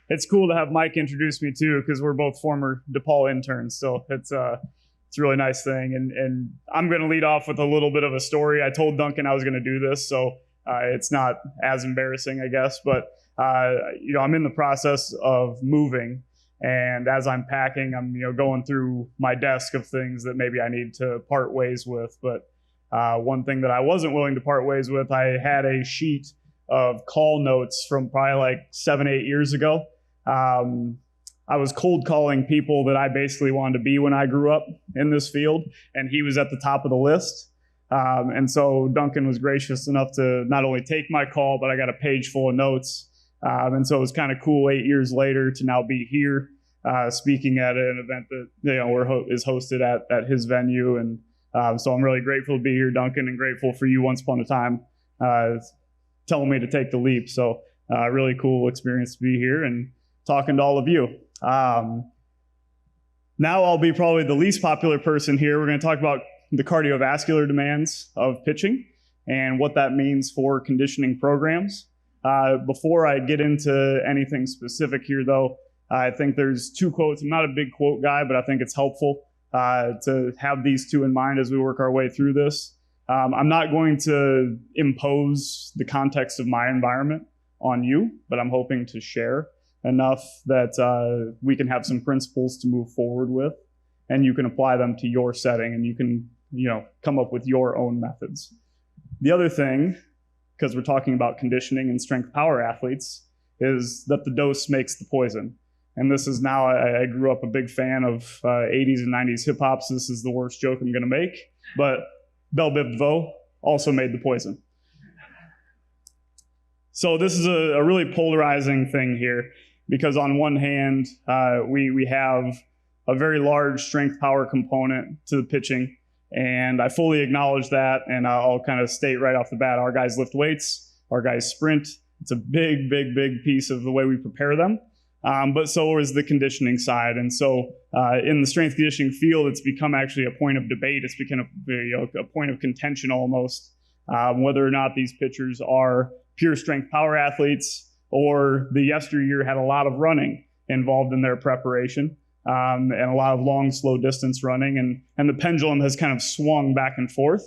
It's cool to have Mike introduce me too, because we're both former DePaul interns. So it's a really nice thing. And I'm going to lead off with a little bit of a story. I told Duncan I was going to do this, so it's not as embarrassing, I guess. But I'm in the process of moving, and as I'm packing, I'm going through my desk of things that maybe I need to part ways with. But one thing that I wasn't willing to part ways with, I had a sheet of call notes from probably like 7-8 years ago. I was cold calling people that I basically wanted to be when I grew up in this field, and he was at the top of the list. And so Duncan was gracious enough to not only take my call, but I got a page full of notes. And so it was kind of cool 8 years later to now be here speaking at an event that is hosted at his venue. And so I'm really grateful to be here, Duncan, and grateful for you once upon a time telling me to take the leap. So really cool experience to be here and talking to all of you. Now I'll be probably the least popular person here. We're going to talk about the cardiovascular demands of pitching and what that means for conditioning programs. Before I get into anything specific here, though, I think there's two quotes. I'm not a big quote guy, but I think it's helpful to have these two in mind as we work our way through this. I'm not going to impose the context of my environment on you, but I'm hoping to share enough that we can have some principles to move forward with, and you can apply them to your setting, and you can come up with your own methods. The other thing, because we're talking about conditioning and strength power athletes, is that the dose makes the poison. And this is now, I grew up a big fan of 80s and 90s hip hop, so this is the worst joke I'm going to make, but Bell Biv DeVoe also made the poison. So this is a really polarizing thing here, because on one hand, we have a very large strength power component to the pitching, and I fully acknowledge that, and I'll kind of state right off the bat, our guys lift weights, our guys sprint. It's a big, big, big piece of the way we prepare them, but so is the conditioning side. And so in the strength conditioning field, it's become actually a point of debate. It's become a point of contention almost, whether or not these pitchers are pure strength power athletes, or the yesteryear had a lot of running involved in their preparation, and a lot of long, slow distance running. And the pendulum has kind of swung back and forth.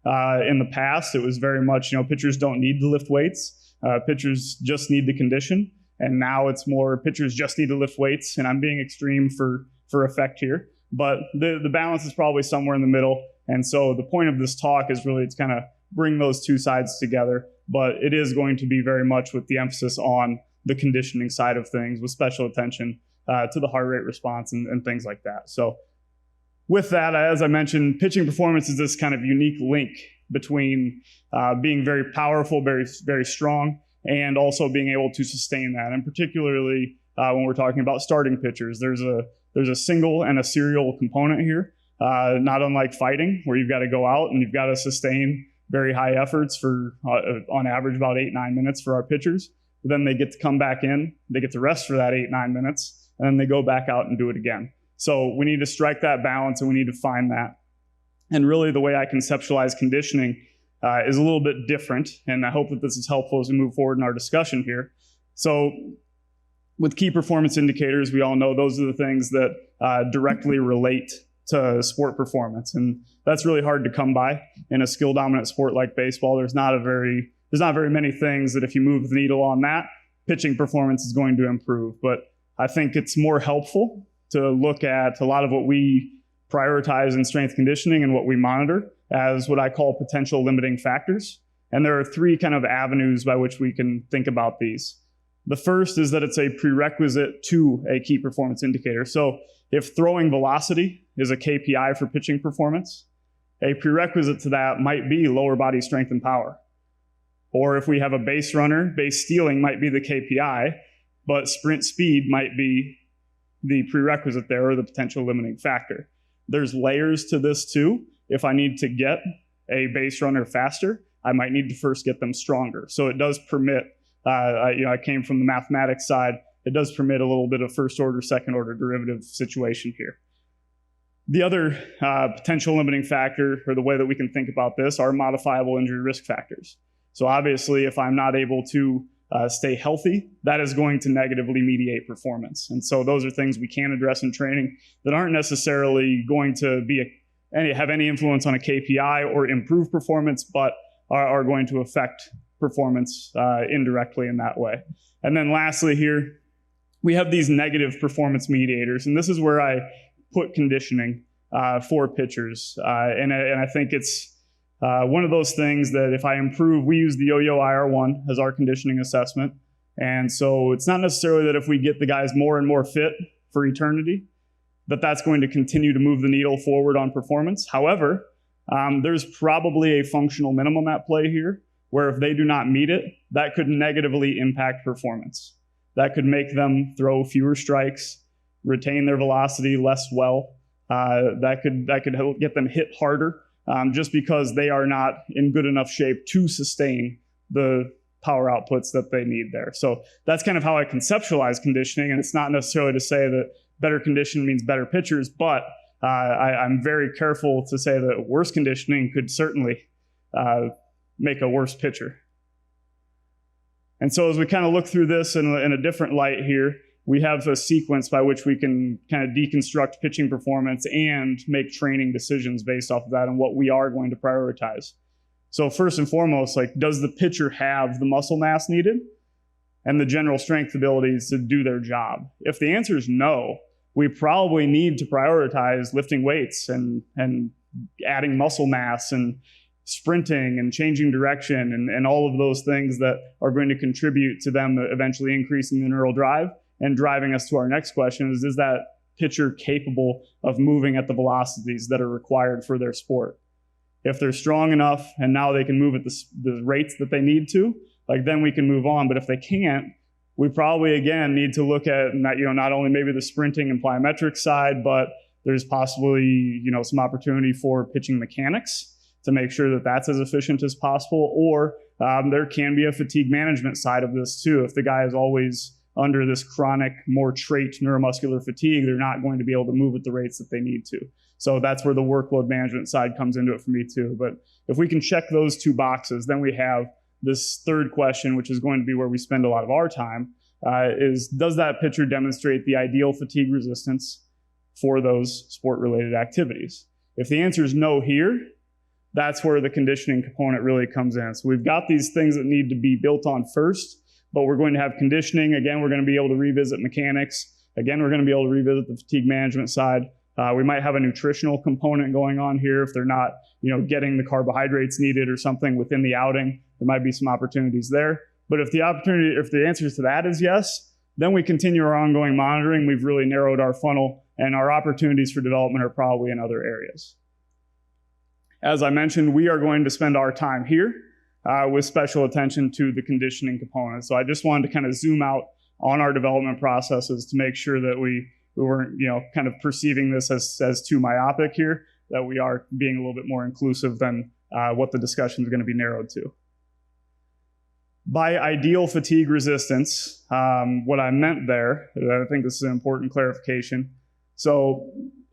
In the past, it was very much, pitchers don't need to lift weights. Pitchers just need to condition. And now it's more pitchers just need to lift weights. And I'm being extreme for effect here. But the balance is probably somewhere in the middle. And so the point of this talk is really to kind of bring those two sides together. But it is going to be very much with the emphasis on the conditioning side of things, with special attention to the heart rate response and things like that. So with that, as I mentioned, pitching performance is this kind of unique link between being very powerful, very, very strong, and also being able to sustain that. And particularly when we're talking about starting pitchers, there's a single and a serial component here, not unlike fighting, where you've got to go out and you've got to sustain very high efforts for, on average, about 8-9 minutes for our pitchers. But then they get to come back in, they get to rest for that 8-9 minutes, and then they go back out and do it again. So we need to strike that balance, and we need to find that. And really the way I conceptualize conditioning is a little bit different, and I hope that this is helpful as we move forward in our discussion here. So with key performance indicators, we all know those are the things that directly relate to sport performance, and that's really hard to come by in a skill-dominant sport like baseball. There's not very many things that if you move the needle on that, pitching performance is going to improve. But I think it's more helpful to look at a lot of what we prioritize in strength conditioning and what we monitor as what I call potential limiting factors. And there are three kind of avenues by which we can think about these. The first is that it's a prerequisite to a key performance indicator. So if throwing velocity is a KPI for pitching performance, a prerequisite to that might be lower body strength and power. Or if we have a base runner, base stealing might be the KPI, but sprint speed might be the prerequisite there, or the potential limiting factor. There's layers to this too. If I need to get a base runner faster, I might need to first get them stronger. So it does permit, I came from the mathematics side, it does permit a little bit of first order, second order derivative situation here. The other potential limiting factor, or the way that we can think about this, are modifiable injury risk factors. So obviously, if I'm not able to stay healthy, that is going to negatively mediate performance. And so those are things we can address in training that aren't necessarily going to have any influence on a KPI or improve performance, but are going to affect performance indirectly in that way. And then lastly here, we have these negative performance mediators, and this is where I put conditioning for pitchers. And I think it's one of those things that if I improve, we use the Yo-Yo IR1 as our conditioning assessment. And so it's not necessarily that if we get the guys more and more fit for eternity, that's going to continue to move the needle forward on performance. However, there's probably a functional minimum at play here, where if they do not meet it, that could negatively impact performance. That could make them throw fewer strikes, retain their velocity less well. That could help get them hit harder just because they are not in good enough shape to sustain the power outputs that they need there. So that's kind of how I conceptualize conditioning, and it's not necessarily to say that better condition means better pitchers, but I'm very careful to say that worse conditioning could certainly make a worse pitcher. And so as we kind of look through this in a different light here, we have a sequence by which we can kind of deconstruct pitching performance and make training decisions based off of that and what we are going to prioritize. So first and foremost, does the pitcher have the muscle mass needed and the general strength abilities to do their job? If the answer is no, we probably need to prioritize lifting weights and adding muscle mass and sprinting and changing direction and all of those things that are going to contribute to them eventually increasing the neural drive and driving us to our next question is that pitcher capable of moving at the velocities that are required for their sport? If they're strong enough and now they can move at the rates that they need to, then we can move on. But if they can't, we probably, again, need to look at not only maybe the sprinting and plyometric side, but there's possibly some opportunity for pitching mechanics to make sure that that's as efficient as possible. Or there can be a fatigue management side of this too. If the guy is always under this chronic, more trait neuromuscular fatigue, they're not going to be able to move at the rates that they need to. So that's where the workload management side comes into it for me too. But if we can check those two boxes, then we have this third question, which is going to be where we spend a lot of our time, is does that pitcher demonstrate the ideal fatigue resistance for those sport-related activities? If the answer is no here, that's where the conditioning component really comes in. So we've got these things that need to be built on first, but we're going to have conditioning. Again, we're going to be able to revisit mechanics. Again, we're going to be able to revisit the fatigue management side. We might have a nutritional component going on here if they're not, getting the carbohydrates needed or something within the outing. There might be some opportunities there. But if the answer to that is yes, then we continue our ongoing monitoring. We've really narrowed our funnel, and our opportunities for development are probably in other areas. As I mentioned, we are going to spend our time here with special attention to the conditioning component. So I just wanted to kind of zoom out on our development processes to make sure that we weren't, kind of perceiving this as too myopic here, that we are being a little bit more inclusive than what the discussion is going to be narrowed to. By ideal fatigue resistance, what I meant there, I think this is an important clarification. So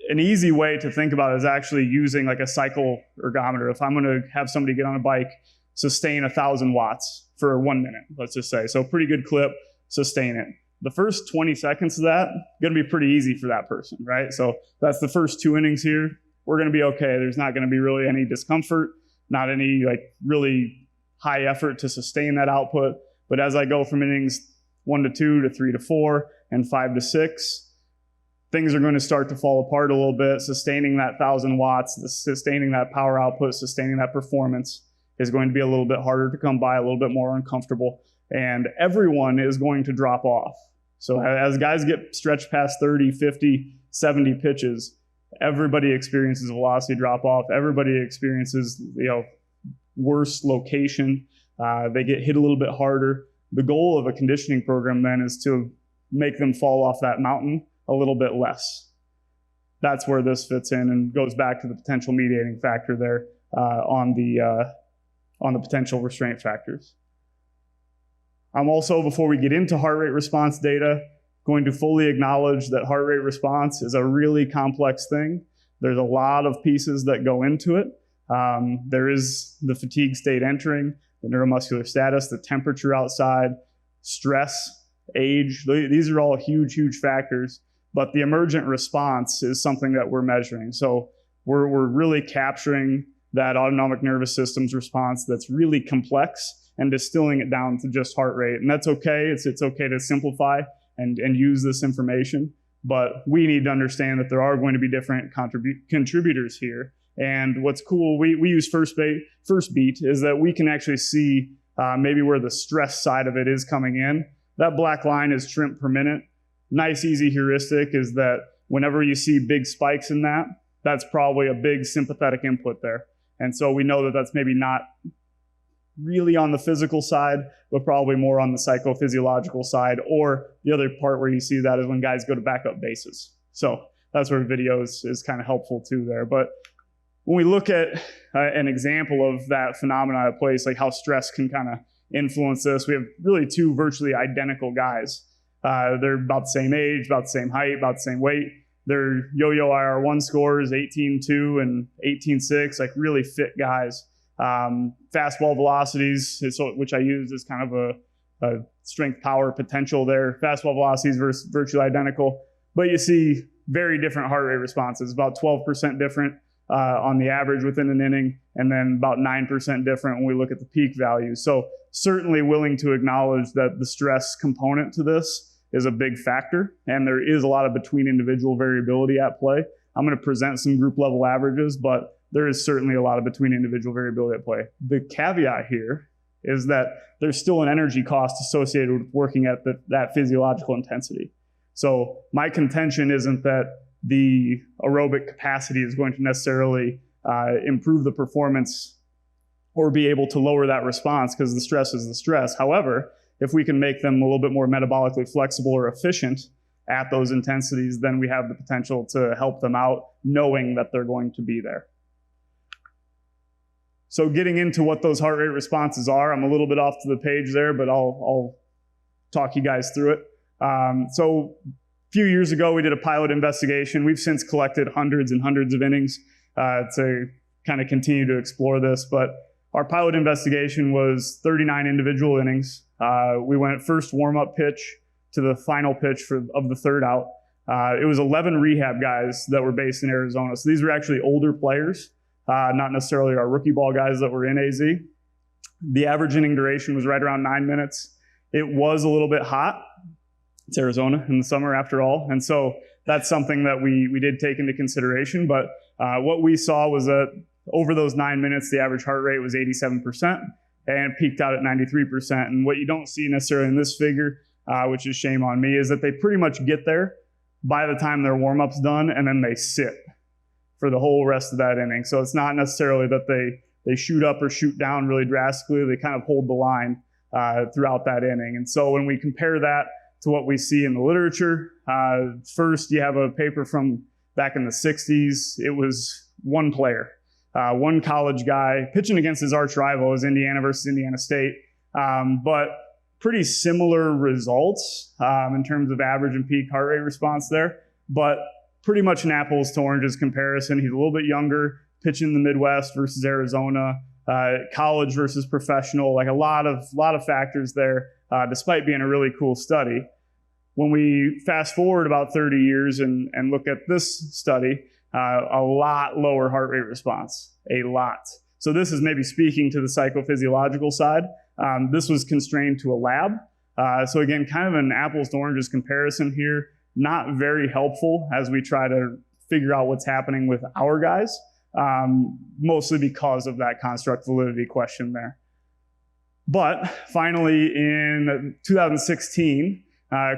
an easy way to think about it is actually using a cycle ergometer. If I'm going to have somebody get on a bike, sustain 1,000 watts for 1 minute, let's just say. So pretty good clip, sustain it. The first 20 seconds of that, going to be pretty easy for that person, right? So that's the first 2 innings here. We're going to be okay. There's not going to be really any discomfort, not any really high effort to sustain that output. But as I go from innings 1 to 2 to 3 to 4 and 5 to 6, things are going to start to fall apart a little bit. Sustaining that 1,000 watts, sustaining that power output, sustaining that performance is going to be a little bit harder to come by, a little bit more uncomfortable. And everyone is going to drop off. So as guys get stretched past 30, 50, 70 pitches, everybody experiences velocity drop off. Everybody experiences, worse location. They get hit a little bit harder. The goal of a conditioning program then is to make them fall off that mountain a little bit less. That's where this fits in and goes back to the potential mediating factor there on the potential restraint factors. I'm also, before we get into heart rate response data, going to fully acknowledge that heart rate response is a really complex thing. There's a lot of pieces that go into it. There is the fatigue state entering, the neuromuscular status, the temperature outside, stress, age. These are all huge, huge factors. But the emergent response is something that we're measuring. So we're really capturing that autonomic nervous system's response that's really complex and distilling it down to just heart rate. And that's okay. It's okay to simplify and use this information. But we need to understand that there are going to be different contributors here. And what's cool, we use first beat is that we can actually see maybe where the stress side of it is coming in. That black line is trimp per minute. Nice, easy heuristic is that whenever you see big spikes in that, that's probably a big sympathetic input there. And so we know that that's maybe not really on the physical side, but probably more on the psychophysiological side. Or the other part where you see that is when guys go to backup bases. So that's where video is kind of helpful too there. But when we look at an example of that phenomenon at place, like how stress can kind of influence this, we have really two virtually identical guys. They're about the same age, about the same height, about the same weight. Their yo-yo IR1 scores 18.2 and 18.6, like really fit guys. Fastball velocities, which I used as kind of a strength power potential there. Fastball velocities virtually identical, but you see very different heart rate responses, about 12% different on the average within an inning, and then about 9% different when we look at the peak values. So certainly willing to acknowledge that the stress component to this is a big factor, and there is a lot of between individual variability at play. I'm going to present some group level averages, but there is certainly a lot of between individual variability at play. The caveat here is that there's still an energy cost associated with working at that physiological intensity. So my contention isn't that the aerobic capacity is going to necessarily improve the performance or be able to lower that response, because the stress is the stress. However, if we can make them a little bit more metabolically flexible or efficient at those intensities, then we have the potential to help them out knowing that they're going to be there. So getting into what those heart rate responses are, I'm a little bit off to the page there, but I'll talk you guys through it. So a few years ago, we did a pilot investigation. We've since collected hundreds and hundreds of innings to kind of continue to explore this, but our pilot investigation was 39 individual innings. We went first warm-up pitch to the final pitch of the third out. It was 11 rehab guys that were based in Arizona. So these were actually older players, not necessarily our rookie ball guys that were in AZ. The average inning duration was right around 9 minutes. It was a little bit hot. It's Arizona in the summer after all. And so that's something that we did take into consideration. But what we saw was that over those 9 minutes, the average heart rate was 87% and peaked out at 93%. And what you don't see necessarily in this figure, which is shame on me, is that they pretty much get there by the time their warm-up's done, and then they sit for the whole rest of that inning. So it's not necessarily that they shoot up or shoot down really drastically. They kind of hold the line throughout that inning. And so when we compare that to what we see in the literature, first you have a paper from back in the 60s. It was one player. One college guy pitching against his arch rival is Indiana versus Indiana State, but pretty similar results in terms of average and peak heart rate response there, but pretty much an apples to oranges comparison. He's a little bit younger, pitching in the Midwest versus Arizona, college versus professional, like a lot of factors there, despite being a really cool study. When we fast forward about 30 years and look at this study, a lot lower heart rate response, a lot. So this is maybe speaking to the psychophysiological side. This was constrained to a lab. So again, kind of an apples to oranges comparison here, not very helpful as we try to figure out what's happening with our guys, mostly because of that construct validity question there. But finally in 2016,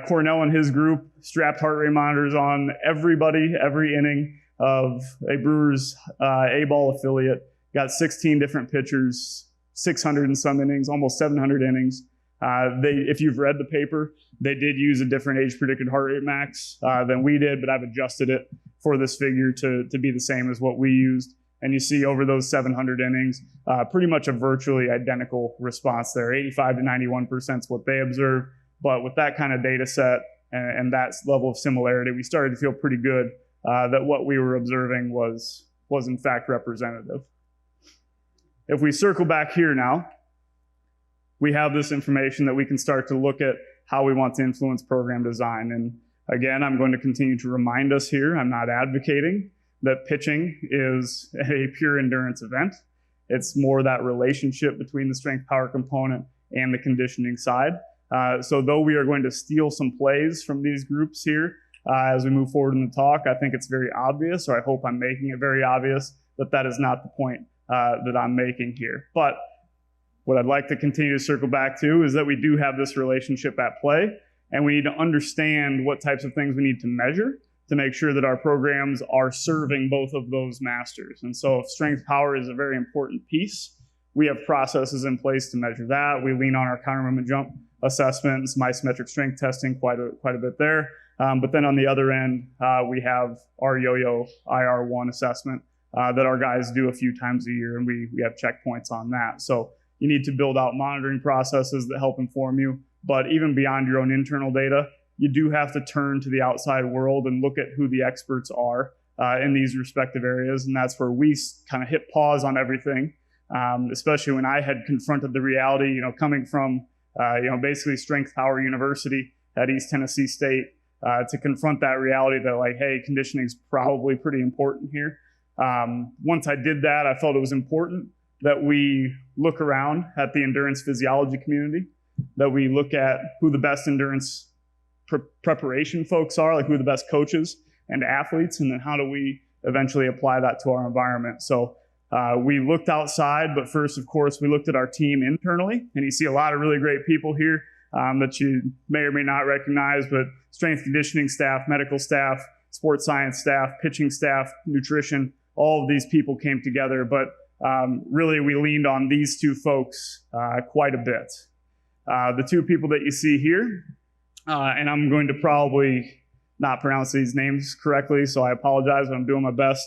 Cornell and his group strapped heart rate monitors on everybody, every inning of a Brewers A-ball affiliate, got 16 different pitchers, 600 and some innings, almost 700 innings. If you've read the paper, they did use a different age predicted heart rate max than we did, but I've adjusted it for this figure to be the same as what we used. And you see over those 700 innings, pretty much a virtually identical response there. 85 to 91% is what they observed. But with that kind of data set and that level of similarity, we started to feel pretty good that what we were observing was in fact representative. If we circle back here now, we have this information that we can start to look at how we want to influence program design. And again, I'm going to continue to remind us here, I'm not advocating that pitching is a pure endurance event. It's more that relationship between the strength power component and the conditioning side. So though we are going to steal some plays from these groups here as we move forward in the talk, I think it's very obvious, or I hope I'm making it very obvious, that that is not the point that I'm making here. But what I'd like to continue to circle back to is that we do have this relationship at play, and we need to understand what types of things we need to measure to make sure that our programs are serving both of those masters. And so if strength power is a very important piece, we have processes in place to measure that. We lean on our counter movement jump assessment and some isometric strength testing quite a bit there. But then on the other end, we have our yo-yo IR1 assessment that our guys do a few times a year, and we have checkpoints on that. So you need to build out monitoring processes that help inform you. But even beyond your own internal data, you do have to turn to the outside world and look at who the experts are in these respective areas. And that's where we kind of hit pause on everything, especially when I had confronted the reality, coming from, basically Strength Power University at East Tennessee State, to confront that reality that, like, hey, conditioning is probably pretty important here. Once I did that, I felt it was important that we look around at the endurance physiology community, that we look at who the best endurance preparation folks are, like who the best coaches and athletes, and then how do we eventually apply that to our environment. So we looked outside, but first, of course, we looked at our team internally, and you see a lot of really great people here that you may or may not recognize, but strength conditioning staff, medical staff, sports science staff, pitching staff, nutrition, all of these people came together, but really we leaned on these two folks quite a bit. The two people that you see here, and I'm going to probably not pronounce these names correctly, so I apologize, but I'm doing my best.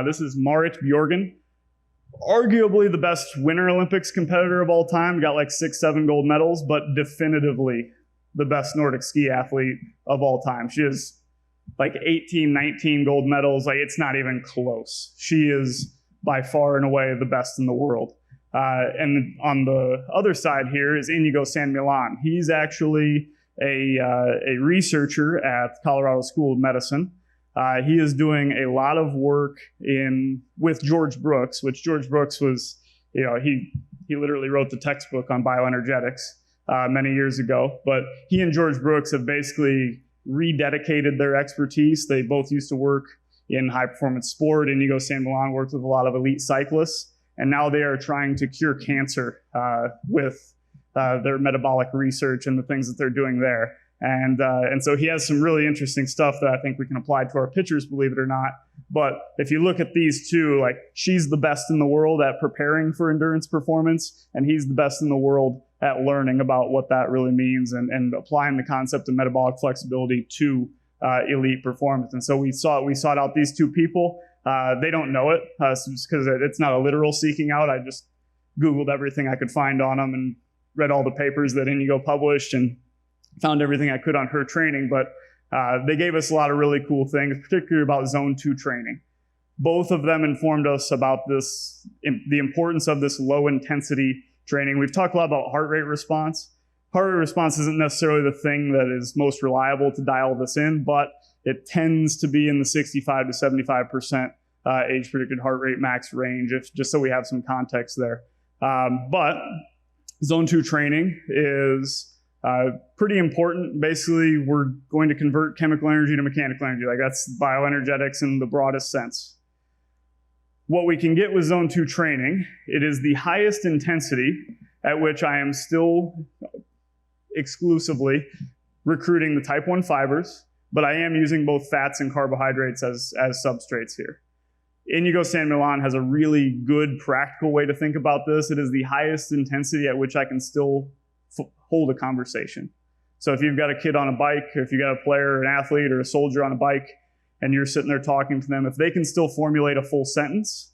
This is Marit Bjorgen, arguably the best Winter Olympics competitor of all time, got like 6-7 gold medals, but definitively the best Nordic ski athlete of all time. She has like 18, 19 gold medals. Like, it's not even close. She is by far and away the best in the world. And on the other side here is Inigo San Millan. He's actually a researcher at Colorado School of Medicine. He is doing a lot of work with George Brooks, which George Brooks was, he literally wrote the textbook on bioenergetics many years ago. But he and George Brooks have basically rededicated their expertise. They both used to work in high performance sport. Inigo San Millan worked with a lot of elite cyclists, and now they are trying to cure cancer with their metabolic research and the things that they're doing there. And so he has some really interesting stuff that I think we can apply to our pitchers, believe it or not. But if you look at these two, like, she's the best in the world at preparing for endurance performance, and he's the best in the world at learning about what that really means and applying the concept of metabolic flexibility to elite performance. And so we sought out these two people. They don't know it because it's not a literal seeking out. I just Googled everything I could find on them and read all the papers that Inigo published and found everything I could on her training. But they gave us a lot of really cool things, particularly about Zone 2 training. Both of them informed us about the importance of this low intensity training. We've talked a lot about heart rate response. Heart rate response isn't necessarily the thing that is most reliable to dial this in, but it tends to be in the 65 to 75% age predicted heart rate max range, just so we have some context there. But Zone 2 training is pretty important. Basically, we're going to convert chemical energy to mechanical energy. Like, that's bioenergetics in the broadest sense. What we can get with Zone 2 training, it is the highest intensity at which I am still exclusively recruiting the type 1 fibers, but I am using both fats and carbohydrates as substrates here. Inigo San Millan has a really good practical way to think about this. It is the highest intensity at which I can still hold a conversation. So if you've got a kid on a bike, or if you've got a player, an athlete, or a soldier on a bike, and you're sitting there talking to them, if they can still formulate a full sentence,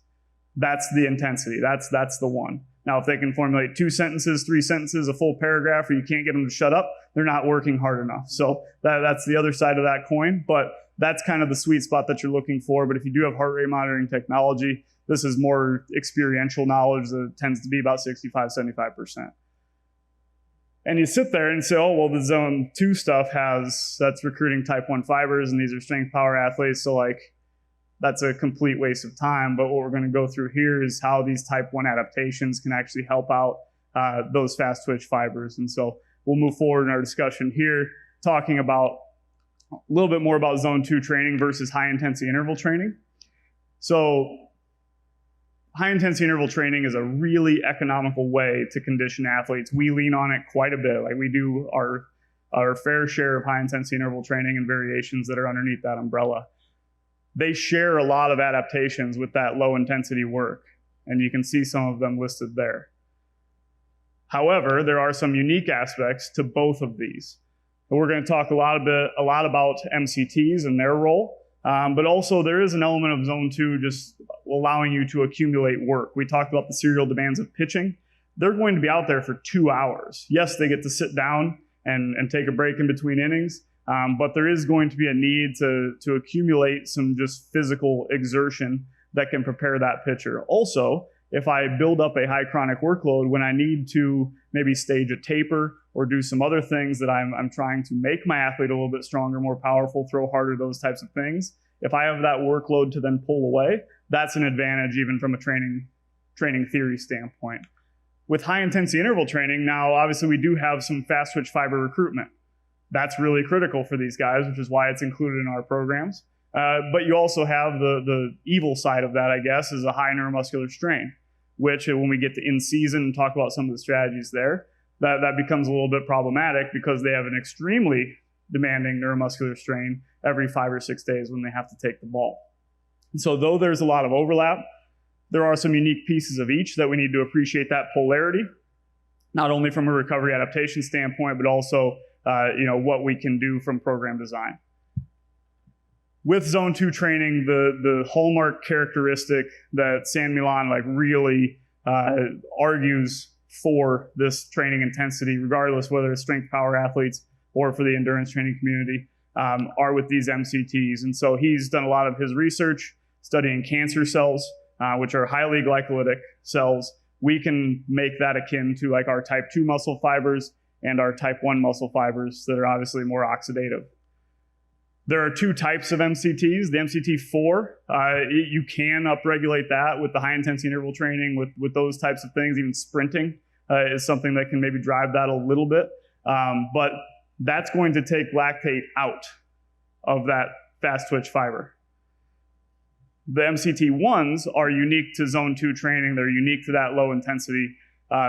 that's the intensity. That's the one. Now, if they can formulate 2 sentences, 3 sentences, a full paragraph, or you can't get them to shut up, they're not working hard enough. So that's the other side of that coin. But that's kind of the sweet spot that you're looking for. But if you do have heart rate monitoring technology, this is more experiential knowledge that tends to be about 65, 75%. And you sit there and say, oh, well, the zone 2 stuff that's recruiting type 1 fibers, and these are strength power athletes, so like that's a complete waste of time. But what we're going to go through here is how these type 1 adaptations can actually help out those fast twitch fibers. And so we'll move forward in our discussion here, talking about a little bit more about zone 2 training versus high intensity interval training. So high intensity interval training is a really economical way to condition athletes. We lean on it quite a bit. Like we do our fair share of high intensity interval training and variations that are underneath that umbrella. They share a lot of adaptations with that low intensity work, and you can see some of them listed there. However, there are some unique aspects to both of these. And we're going to talk a lot about MCTs and their role, but also there is an element of zone 2 just allowing you to accumulate work. We talked about the serial demands of pitching. They're going to be out there for 2 hours. Yes, they get to sit down and take a break in between innings, but there is going to be a need to accumulate some just physical exertion that can prepare that pitcher. Also, if I build up a high chronic workload, when I need to maybe stage a taper or do some other things that I'm trying to make my athlete a little bit stronger, more powerful, throw harder, those types of things, if I have that workload to then pull away, that's an advantage even from a training theory standpoint. With high intensity interval training, now obviously we do have some fast twitch fiber recruitment. That's really critical for these guys, which is why it's included in our programs. But you also have the evil side of that, I guess, is a high neuromuscular strain, which when we get to in season and talk about some of the strategies there, that becomes a little bit problematic because they have an extremely demanding neuromuscular strain every 5 or 6 days when they have to take the ball. And so though there's a lot of overlap, there are some unique pieces of each that we need to appreciate that polarity, not only from a recovery adaptation standpoint, but also what we can do from program design. With zone 2 training, the hallmark characteristic that San Milan really argues for this training intensity, regardless whether it's strength power athletes or for the endurance training community, are with these MCTs. And so he's done a lot of his research studying cancer cells, which are highly glycolytic cells. We can make that akin to like our type 2 muscle fibers and our type 1 muscle fibers that are obviously more oxidative. There are 2 types of MCTs. The MCT4, you can upregulate that with the high intensity interval training, with those types of things. Even sprinting is something that can maybe drive that a little bit. But that's going to take lactate out of that fast twitch fiber. The MCT1s are unique to zone 2 training. They're unique to that low intensity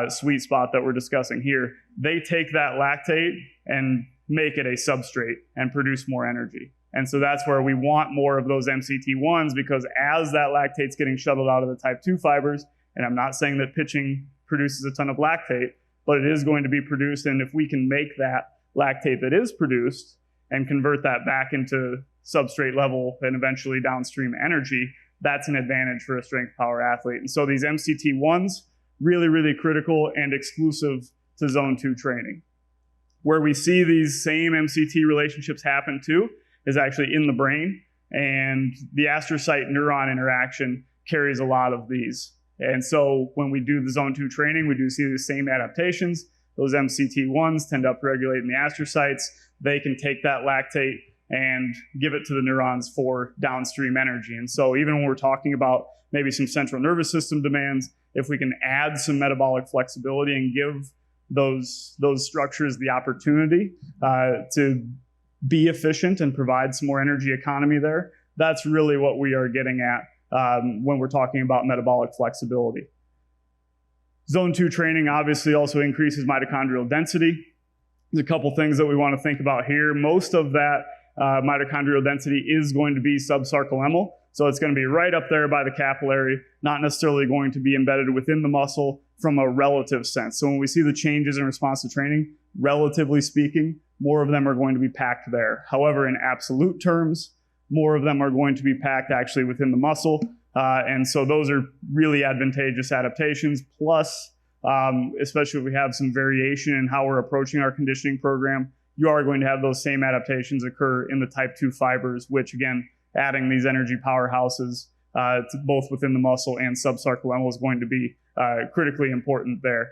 sweet spot that we're discussing here. They take that lactate and make it a substrate and produce more energy. And so that's where we want more of those MCT1s, because as that lactate's getting shuttled out of the type 2 fibers, and I'm not saying that pitching produces a ton of lactate, but it is going to be produced. And if we can make that lactate that is produced and convert that back into substrate level and eventually downstream energy, that's an advantage for a strength power athlete. And so these MCT1s, really, really critical and exclusive to zone 2 training. Where we see these same MCT relationships happen too is actually in the brain, and the astrocyte neuron interaction carries a lot of these. And so when we do the zone 2 training, we do see the same adaptations. Those MCT1s tend to upregulate in the astrocytes. They can take that lactate and give it to the neurons for downstream energy. And so even when we're talking about maybe some central nervous system demands, if we can add some metabolic flexibility and give those structures the opportunity to be efficient and provide some more energy economy there, that's really what we are getting at when we're talking about metabolic flexibility. Zone 2 training obviously also increases mitochondrial density. There's a couple things that we want to think about here. Most of that mitochondrial density is going to be subsarcolemmal. So it's going to be right up there by the capillary, not necessarily going to be embedded within the muscle from a relative sense. So when we see the changes in response to training, relatively speaking, more of them are going to be packed there. However, in absolute terms, more of them are going to be packed actually within the muscle. And so those are really advantageous adaptations. Plus, especially if we have some variation in how we're approaching our conditioning program, you are going to have those same adaptations occur in the type 2 fibers, which again, adding these energy powerhouses to both within the muscle and subsarcolemmal is going to be critically important there.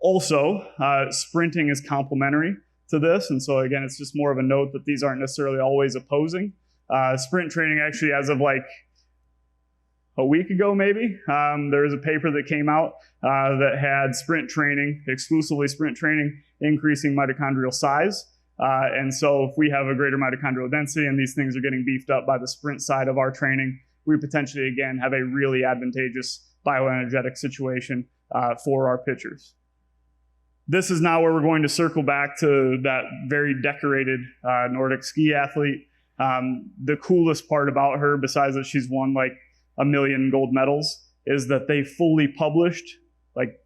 Also, sprinting is complementary to this. And so again, it's just more of a note that these aren't necessarily always opposing. Sprint training actually, as of like a week ago maybe, there was a paper that came out that had sprint training, exclusively sprint training, increasing mitochondrial size. And so if we have a greater mitochondrial density and these things are getting beefed up by the sprint side of our training, we potentially, again, have a really advantageous bioenergetic situation for our pitchers. This is now where we're going to circle back to that very decorated Nordic ski athlete. The coolest part about her, besides that she's won like 1 million gold medals, is that they fully published like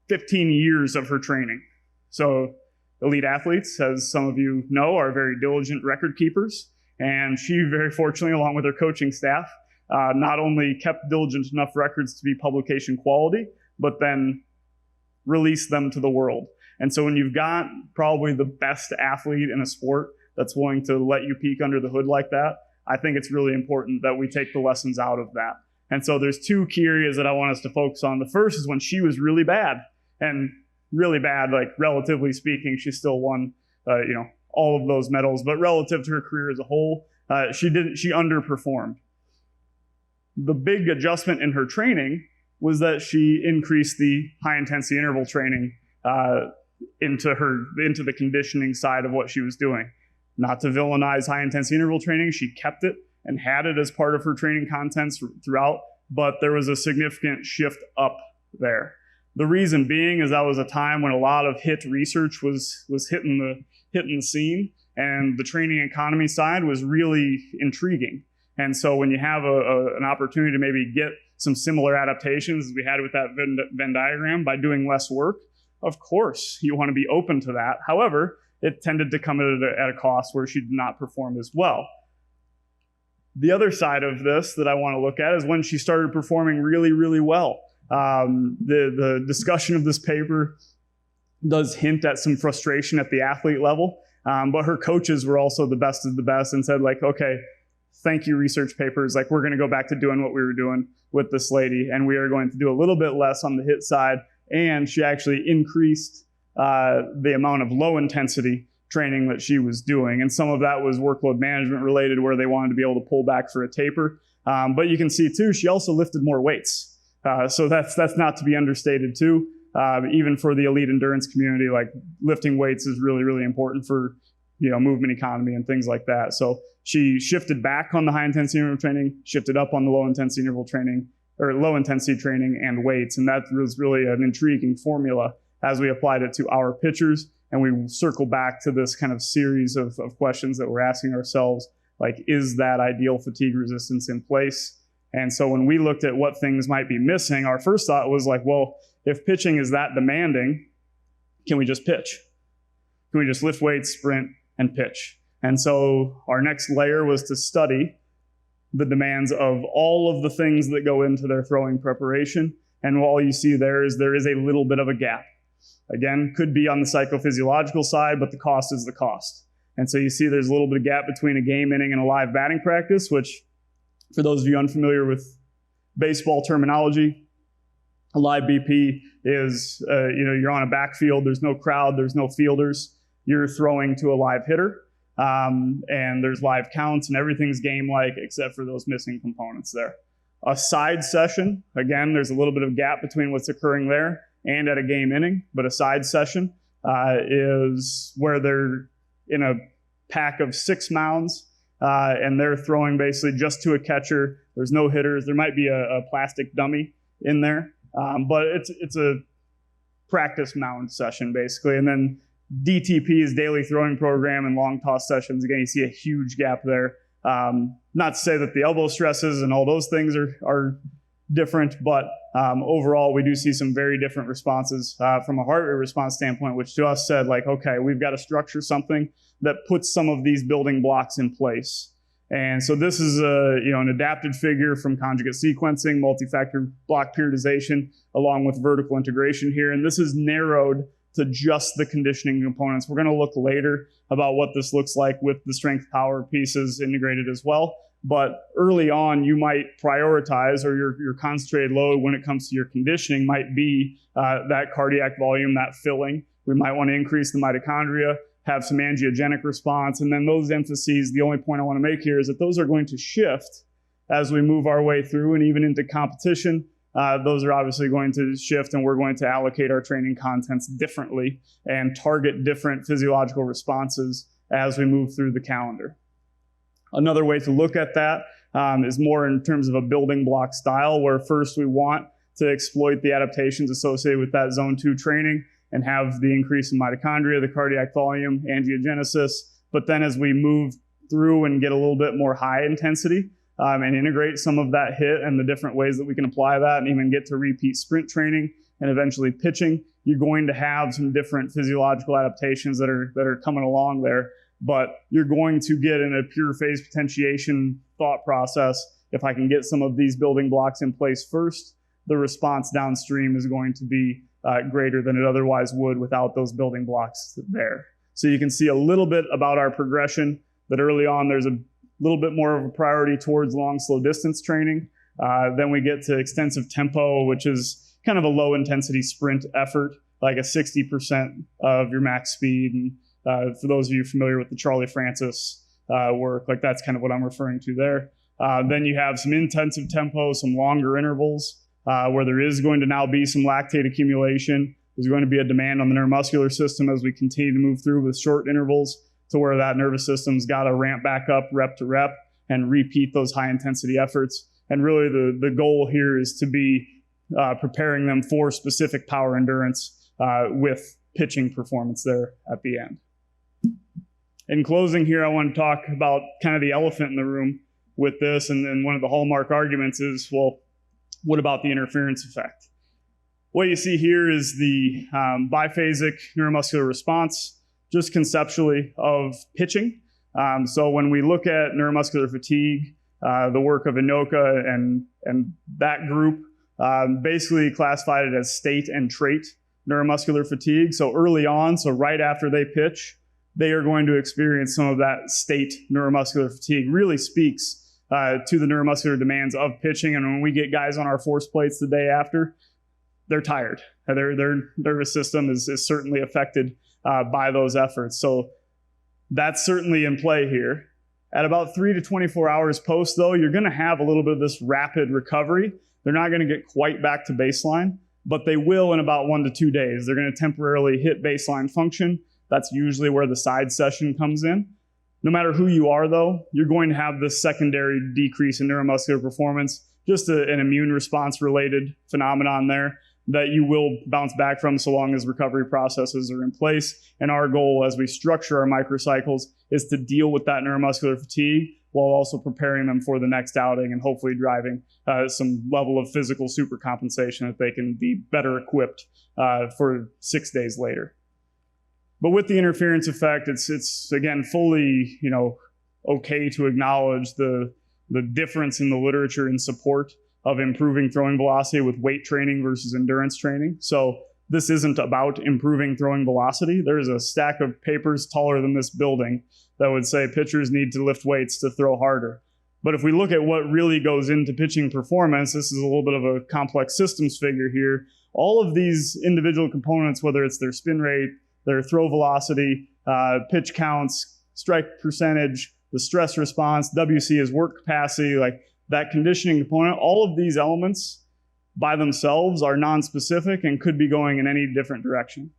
15 years of her training. So elite athletes, as some of you know, are very diligent record keepers. And she very fortunately, along with her coaching staff, not only kept diligent enough records to be publication quality, but then released them to the world. And so when you've got probably the best athlete in a sport that's willing to let you peek under the hood like that, I think it's really important that we take the lessons out of that. And so there's 2 key areas that I want us to focus on. The first is when she was really bad, and really bad, like relatively speaking, she still won, all of those medals, but relative to her career as a whole, she underperformed. The big adjustment in her training was that she increased the high intensity interval training into the conditioning side of what she was doing. Not to villainize high intensity interval training, she kept it and had it as part of her training contents throughout, but there was a significant shift up there. The reason being is that was a time when a lot of HIIT research was hitting the scene, and the training economy side was really intriguing. And so when you have an opportunity to maybe get some similar adaptations as we had with that Venn diagram by doing less work, of course you want to be open to that. However, it tended to come at a cost where she did not perform as well. The other side of this that I want to look at is when she started performing really, really well. The discussion of this paper does hint at some frustration at the athlete level, but her coaches were also the best of the best and said, like, okay, thank you, research papers. Like, we're going to go back to doing what we were doing with this lady, and we are going to do a little bit less on the HIIT side. And she actually increased the amount of low intensity training that she was doing. And some of that was workload management related, where they wanted to be able to pull back for a taper. But you can see too, she also lifted more weights. So that's not to be understated too. Even for the elite endurance community, like lifting weights is really, really important for, movement economy and things like that. So she shifted back on the high intensity interval training, shifted up on the low intensity interval training, or low intensity training and weights. And that was really an intriguing formula as we applied it to our pitchers. And we circle back to this kind of series of questions that we're asking ourselves, like, is that ideal fatigue resistance in place? And so when we looked at what things might be missing, our first thought was like, well, if pitching is that demanding, can we just pitch? Can we just lift weights, sprint, and pitch? And so our next layer was to study the demands of all of the things that go into their throwing preparation. And all you see there is a little bit of a gap. Again, could be on the psychophysiological side, but the cost is the cost. And so you see there's a little bit of gap between a game inning and a live batting practice, which, for those of you unfamiliar with baseball terminology, a live BP is, you're on a backfield, there's no crowd, there's no fielders, you're throwing to a live hitter, and there's live counts and everything's game-like except for those missing components there. A side session, again, there's a little bit of gap between what's occurring there and at a game inning, but a side session is where they're in a pack of 6 mounds, and they're throwing basically just to a catcher. There's no hitters. There might be a plastic dummy in there, but it's a practice mound session basically. And then DTP is daily throwing program and long toss sessions. Again, you see a huge gap there. Not to say that the elbow stresses and all those things are different, but overall we do see some very different responses from a heart rate response standpoint, which to us said, like, okay, we've got to structure something that puts some of these building blocks in place. And so this is an adapted figure from conjugate sequencing, multi-factor block periodization, along with vertical integration here. And this is narrowed to just the conditioning components. We're going to look later about what this looks like with the strength power pieces integrated as well. But early on, you might prioritize, or your concentrated load when it comes to your conditioning might be that cardiac volume, that filling. We might want to increase the mitochondria, have some angiogenic response, and then those emphases, the only point I want to make here is that those are going to shift as we move our way through and even into competition. Those are obviously going to shift, and we're going to allocate our training contents differently and target different physiological responses as we move through the calendar. Another way to look at that is more in terms of a building block style, where first we want to exploit the adaptations associated with that zone 2 training and have the increase in mitochondria, the cardiac volume, angiogenesis. But then as we move through and get a little bit more high intensity and integrate some of that HIIT and the different ways that we can apply that and even get to repeat sprint training and eventually pitching, you're going to have some different physiological adaptations that are coming along there. But you're going to get in a pure phase potentiation thought process. If I can get some of these building blocks in place first, the response downstream is going to be greater than it otherwise would without those building blocks there. So you can see a little bit about our progression, that early on there's a little bit more of a priority towards long, slow distance training. Then we get to extensive tempo, which is kind of a low intensity sprint effort, like a 60% of your max speed. And for those of you familiar with the Charlie Francis work, like that's kind of what I'm referring to there. Then you have some intensive tempo, some longer intervals, where there is going to now be some lactate accumulation. There's going to be a demand on the neuromuscular system as we continue to move through with short intervals, to where that nervous system's got to ramp back up rep to rep and repeat those high intensity efforts. And really the goal here is to be preparing them for specific power endurance with pitching performance there at the end. In closing here, I want to talk about kind of the elephant in the room with this, and one of the hallmark arguments is, well, what about the interference effect? What you see here is the biphasic neuromuscular response, just conceptually, of pitching. So when we look at neuromuscular fatigue, the work of Inoka and that group basically classified it as state and trait neuromuscular fatigue. So early on, so right after they pitch, they are going to experience some of that state neuromuscular fatigue. Really speaks to the neuromuscular demands of pitching. And when we get guys on our force plates the day after, they're tired. Their nervous system is certainly affected by those efforts. So that's certainly in play here. At about 3 to 24 hours post, though, you're going to have a little bit of this rapid recovery. They're not going to get quite back to baseline, but they will in about 1 to 2 days. They're going to temporarily hit baseline function. That's usually where the side session comes in. No matter who you are, though, you're going to have this secondary decrease in neuromuscular performance, just an immune response related phenomenon there that you will bounce back from so long as recovery processes are in place. And our goal as we structure our microcycles is to deal with that neuromuscular fatigue while also preparing them for the next outing and hopefully driving some level of physical supercompensation that they can be better equipped for 6 days later. But with the interference effect, it's again fully okay to acknowledge the difference in the literature in support of improving throwing velocity with weight training versus endurance training. So this isn't about improving throwing velocity. There's a stack of papers taller than this building that would say pitchers need to lift weights to throw harder. But if we look at what really goes into pitching performance, this is a little bit of a complex systems figure here. All of these individual components, whether it's their spin rate, their throw velocity, pitch counts, strike percentage, the stress response, WC is work capacity, like that conditioning component, all of these elements by themselves are non-specific and could be going in any different direction.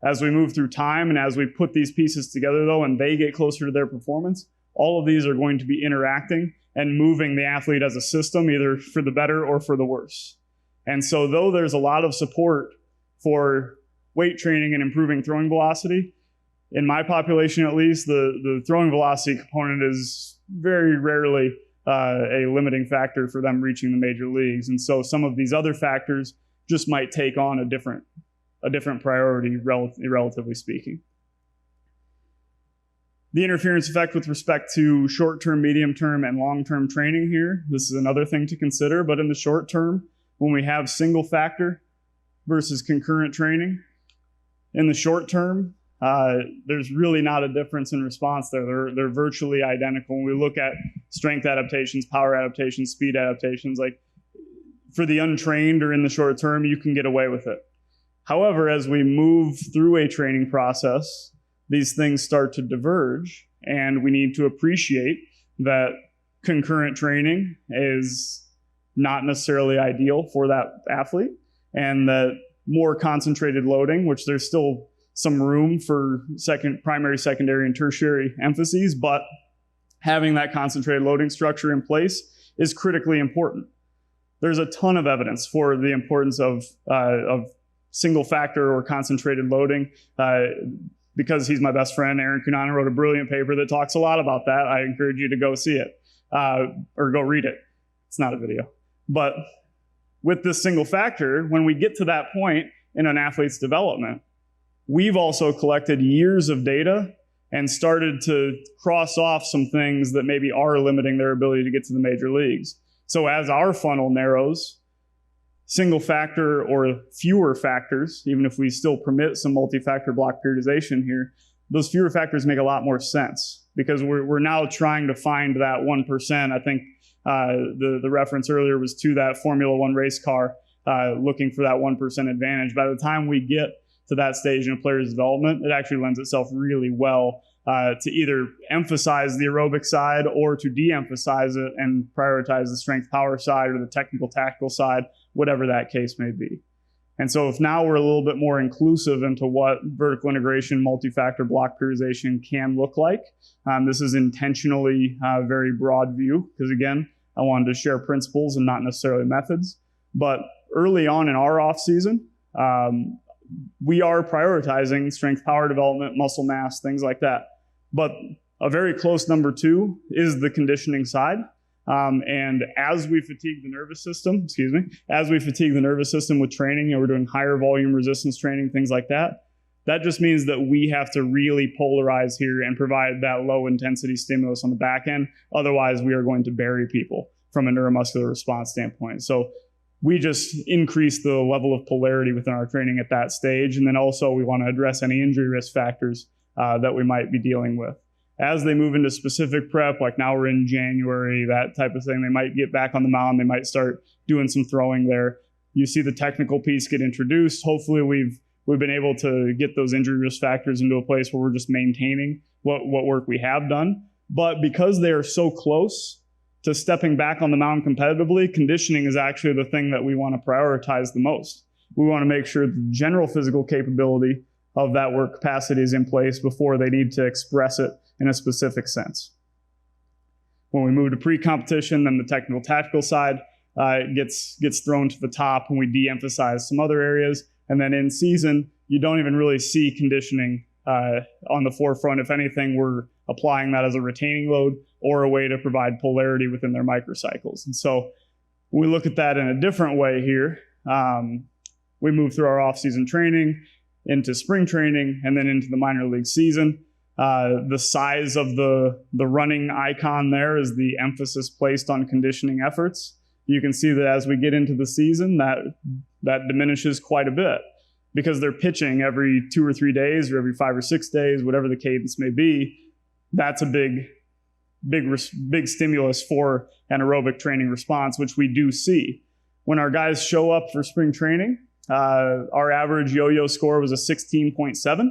As we move through time and as we put these pieces together, though, and they get closer to their performance, all of these are going to be interacting and moving the athlete as a system, either for the better or for the worse. And so though there's a lot of support for weight training and improving throwing velocity, in my population at least, the throwing velocity component is very rarely a limiting factor for them reaching the major leagues. And so some of these other factors just might take on a different priority, relatively speaking. The interference effect with respect to short-term, medium-term, and long-term training here, this is another thing to consider. But in the short term, when we have single factor versus concurrent training, in the short term, there's really not a difference in response there. They're virtually identical. When we look at strength adaptations, power adaptations, speed adaptations, like for the untrained or in the short term, you can get away with it. However, as we move through a training process, these things start to diverge, and we need to appreciate that concurrent training is not necessarily ideal for that athlete, and that more concentrated loading, which there's still some room for primary, secondary, and tertiary emphases, but having that concentrated loading structure in place is critically important. There's a ton of evidence for the importance of single factor or concentrated loading. Because he's my best friend, Aaron Cunana wrote a brilliant paper that talks a lot about that. I encourage you to go see it or go read it. It's not a video. But with this single factor, when we get to that point in an athlete's development, we've also collected years of data and started to cross off some things that maybe are limiting their ability to get to the major leagues. So as our funnel narrows, single factor or fewer factors, even if we still permit some multi-factor block periodization here, those fewer factors make a lot more sense because we're now trying to find that 1%. I think the reference earlier was to that Formula One race car, looking for that 1% advantage. By the time we get to that stage in a player's development, it actually lends itself really well to either emphasize the aerobic side or to de-emphasize it and prioritize the strength power side or the technical tactical side, whatever that case may be. And so if now we're a little bit more inclusive into what vertical integration, multi-factor block periodization can look like, this is intentionally a very broad view because, again, I wanted to share principles and not necessarily methods. But early on in our off season, we are prioritizing strength power development, muscle mass, things like that. But a very close number two is the conditioning side. And as we fatigue the nervous system, with training, we're doing higher volume resistance training, things like that. That just means that we have to really polarize here and provide that low intensity stimulus on the back end. Otherwise, we are going to bury people from a neuromuscular response standpoint. So we just increase the level of polarity within our training at that stage. And then also we want to address any injury risk factors that we might be dealing with. As they move into specific prep, like now we're in January, that type of thing, they might get back on the mound, they might start doing some throwing there. You see the technical piece get introduced. Hopefully we've been able to get those injury risk factors into a place where we're just maintaining what work we have done. But because they are so close to stepping back on the mound competitively, conditioning is actually the thing that we want to prioritize the most. We want to make sure the general physical capability of that work capacity is in place before they need to express it in a specific sense. When we move to pre-competition, then the technical tactical side gets thrown to the top and we de-emphasize some other areas. And then in season, you don't even really see conditioning on the forefront. If anything, we're applying that as a retaining load or a way to provide polarity within their microcycles. And so when we look at that in a different way here, we move through our off-season training into spring training and then into the minor league season. The size of the running icon there is the emphasis placed on conditioning efforts. You can see that as we get into the season, that diminishes quite a bit because they're pitching every 2 or 3 days or every 5 or 6 days, whatever the cadence may be. That's a big stimulus for an aerobic training response, which we do see. When our guys show up for spring training, our average yo-yo score was a 16.7.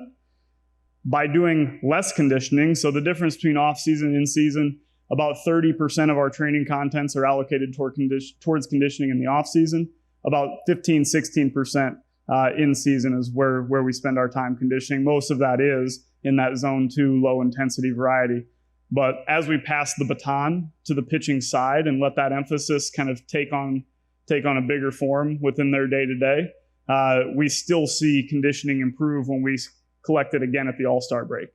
By doing less conditioning, so the difference between off-season and in-season, about 30% of our training contents are allocated towards conditioning in the off-season. About 15-16% in-season is where we spend our time conditioning. Most of that is in that zone 2 low-intensity variety. But as we pass the baton to the pitching side and let that emphasis kind of take on a bigger form within their day-to-day, we still see conditioning improve when we collect it again at the All-Star break.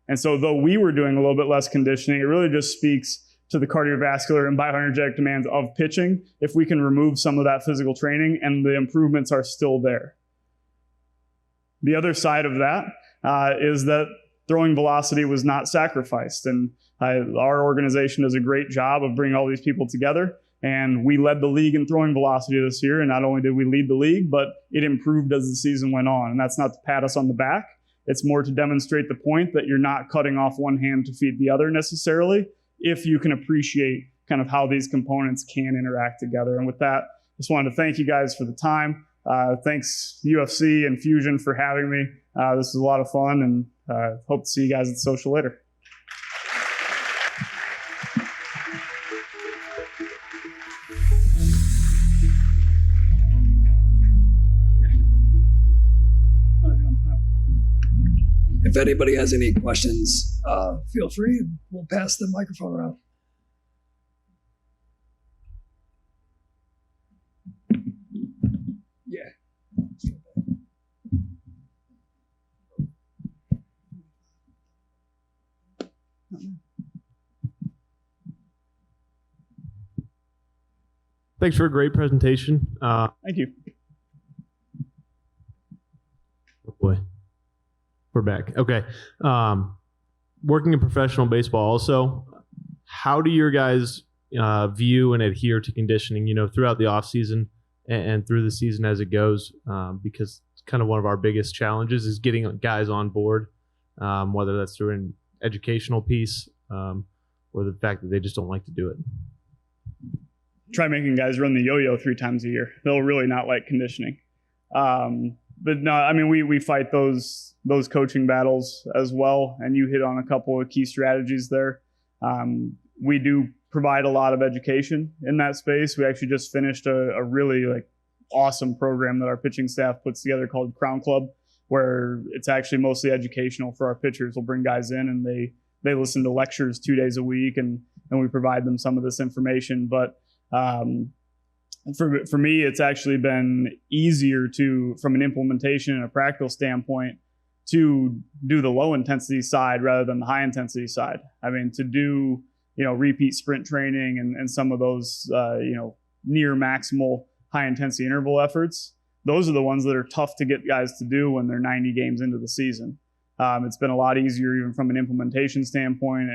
And so though we were doing a little bit less conditioning, it really just speaks to the cardiovascular and bioenergetic demands of pitching if we can remove some of that physical training and the improvements are still there. The other side of that is that throwing velocity was not sacrificed. And our organization does a great job of bringing all these people together. And we led the league in throwing velocity this year. And not only did we lead the league, but it improved as the season went on. And that's not to pat us on the back. It's more to demonstrate the point that you're not cutting off one hand to feed the other necessarily, if you can appreciate kind of how these components can interact together. And with that, just wanted to thank you guys for the time. Thanks UFC and Fusion for having me. This was a lot of fun, and hope to see you guys at the social later. If anybody has any questions, feel free. We'll pass the microphone around. Yeah. Thanks for a great presentation. Thank you. Oh boy. We're back. Okay. Working in professional baseball also, how do your guys view and adhere to conditioning, throughout the off season and through the season as it goes? Because it's kind of one of our biggest challenges is getting guys on board, whether that's through an educational piece or the fact that they just don't like to do it. Try making guys run the yo-yo 3 times a year. They'll really not like conditioning. But no, I mean, we fight those coaching battles as well. And you hit on a couple of key strategies there. We do provide a lot of education in that space. We actually just finished a really awesome program that our pitching staff puts together called Crown Club, where it's actually mostly educational for our pitchers. We'll bring guys in and they listen to lectures 2 days a week, and we provide them some of this information. But for me, it's actually been easier from an implementation and a practical standpoint, to do the low intensity side rather than the high intensity side. I mean, to do, repeat sprint training and some of those, near maximal high intensity interval efforts, those are the ones that are tough to get guys to do when they're 90 games into the season. It's been a lot easier even from an implementation standpoint,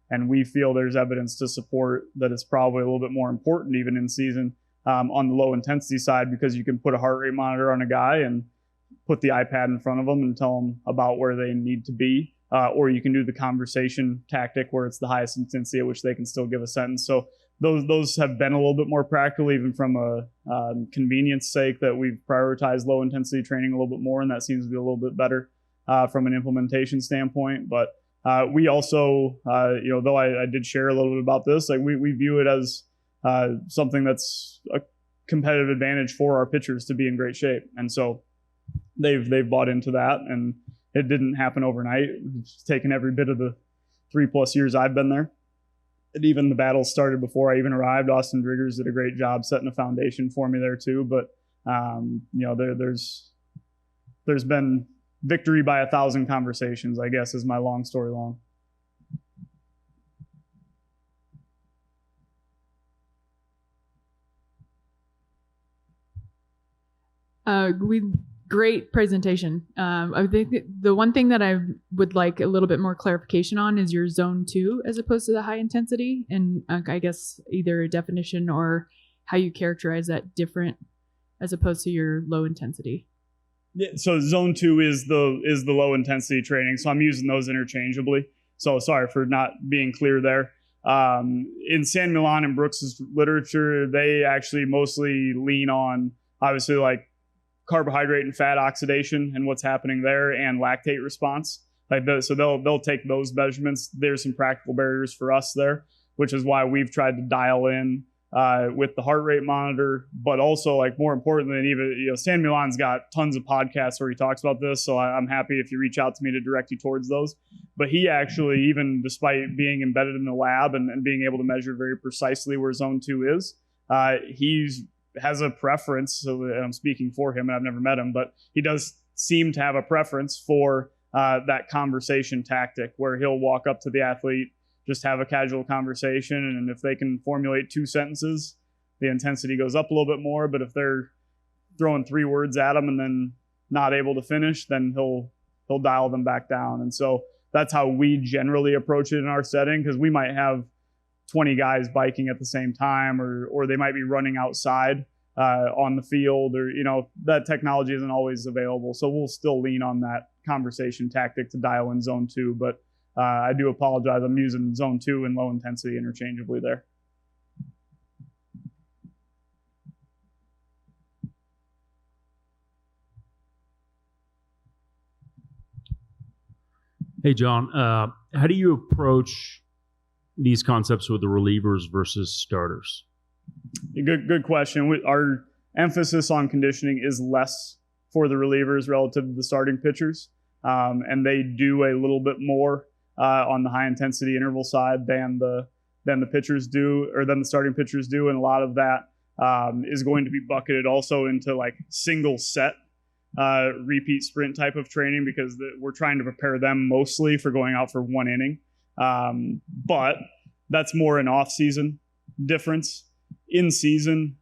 and we feel there's evidence to support that it's probably a little bit more important even in season on the low intensity side, because you can put a heart rate monitor on a guy and put the iPad in front of them and tell them about where they need to be. Or you can do the conversation tactic where it's the highest intensity at which they can still give a sentence. So those have been a little bit more practical, even from a convenience sake, that we've prioritized low intensity training a little bit more, and that seems to be a little bit better from an implementation standpoint. But we also, though I did share a little bit about this, we view it as something that's a competitive advantage for our pitchers to be in great shape. And so they've bought into that, and it didn't happen overnight. It's taken every bit of the 3+ years I've been there. And even the battles started before I even arrived. Austin Driggers did a great job setting a foundation for me there too. But there's been victory by 1,000 conversations, I guess, is my long story long. Great presentation. I think the one thing that I would like a little bit more clarification on is your zone 2 as opposed to the high intensity, and I guess either a definition or how you characterize that different as opposed to your low intensity. Yeah, so zone 2 is the low intensity training. So I'm using those interchangeably. So sorry for not being clear there. In San Millan and Brooks's literature, they actually mostly lean on obviously carbohydrate and fat oxidation and what's happening there, and lactate response. So they'll take those measurements. There's some practical barriers for us there, which is why we've tried to dial in with the heart rate monitor, but also more importantly than even, San Milan's got tons of podcasts where he talks about this. So I'm happy if you reach out to me to direct you towards those. But he actually, even despite being embedded in the lab and being able to measure very precisely where zone 2 is, he's has a preference. So I'm speaking for him, and I've never met him, but he does seem to have a preference for that conversation tactic where he'll walk up to the athlete, just have a casual conversation, and if they can formulate 2 sentences, the intensity goes up a little bit more. But if they're throwing 3 words at him and then not able to finish, then he'll dial them back down. And so that's how we generally approach it in our setting, because we might have 20 guys biking at the same time, or they might be running outside on the field, or that technology isn't always available. So we'll still lean on that conversation tactic to dial in zone 2. But I do apologize. I'm using zone 2 and low intensity interchangeably there. Hey, John, how do you approach these concepts with the relievers versus starters? Good question. Our emphasis on conditioning is less for the relievers relative to the starting pitchers, and they do a little bit more on the high intensity interval side than the pitchers do, or than the starting pitchers do, and a lot of that is going to be bucketed also into like single set repeat sprint type of training, because we're trying to prepare them mostly for going out for one inning. But that's more an off-season difference. In season,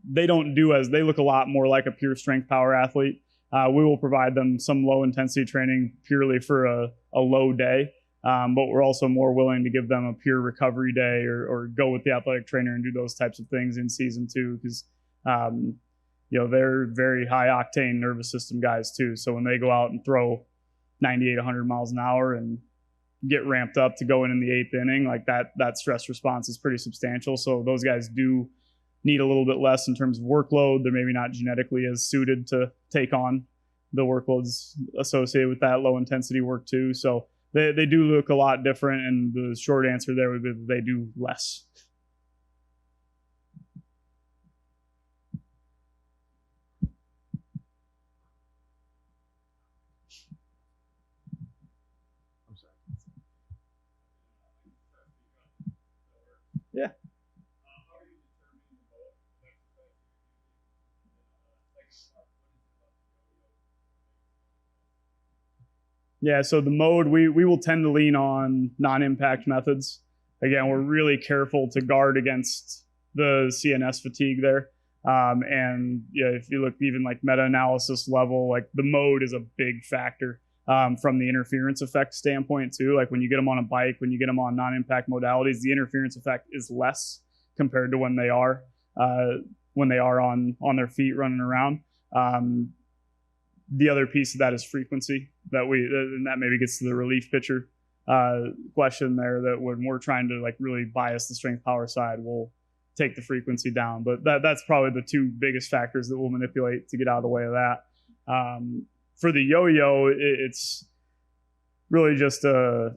they look a lot more like a pure strength power athlete. We will provide them some low intensity training purely for a low day. But we're also more willing to give them a pure recovery day, or go with the athletic trainer and do those types of things in season too, because they're very high octane nervous system guys too. So when they go out and throw 98, 100 miles an hour and get ramped up to go in the 8th inning, like that stress response is pretty substantial. So those guys do need a little bit less in terms of workload. They're maybe not genetically as suited to take on the workloads associated with that low intensity work too. So they do look a lot different, and the short answer there would be that they do less. Yeah. Yeah, so the mode, we will tend to lean on non-impact methods. Again, we're really careful to guard against the CNS fatigue there. And if you look even like meta-analysis level, like the mode is a big factor from the interference effect standpoint too. Like when you get them on a bike, when you get them on non-impact modalities, the interference effect is less compared to when they are on their feet running around. The other piece of that is frequency, and that maybe gets to the relief pitcher question there, that when we're trying to like really bias the strength power side, we'll take the frequency down. But that's probably the two biggest factors that we'll manipulate to get out of the way of that. For the yo-yo, it's really just a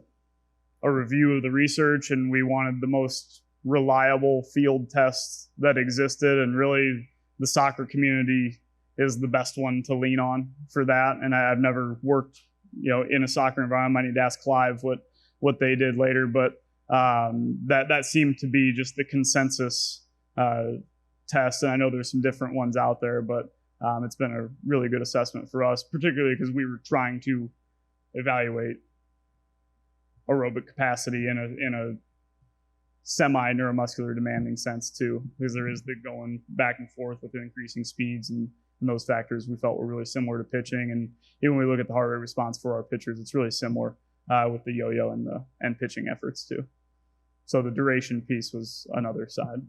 review of the research, and we wanted the most reliable field tests that existed, and really the soccer community is the best one to lean on for that. And I've never worked, in a soccer environment. I need to ask Clive what they did later, but that seemed to be just the consensus test. And I know there's some different ones out there, but it's been a really good assessment for us, particularly because we were trying to evaluate aerobic capacity in a semi-neuromuscular demanding sense too, because there is the going back and forth with the increasing speeds, and those factors we felt were really similar to pitching. And even when we look at the heart rate response for our pitchers, it's really similar with the yo-yo and pitching efforts too. So the duration piece was another side.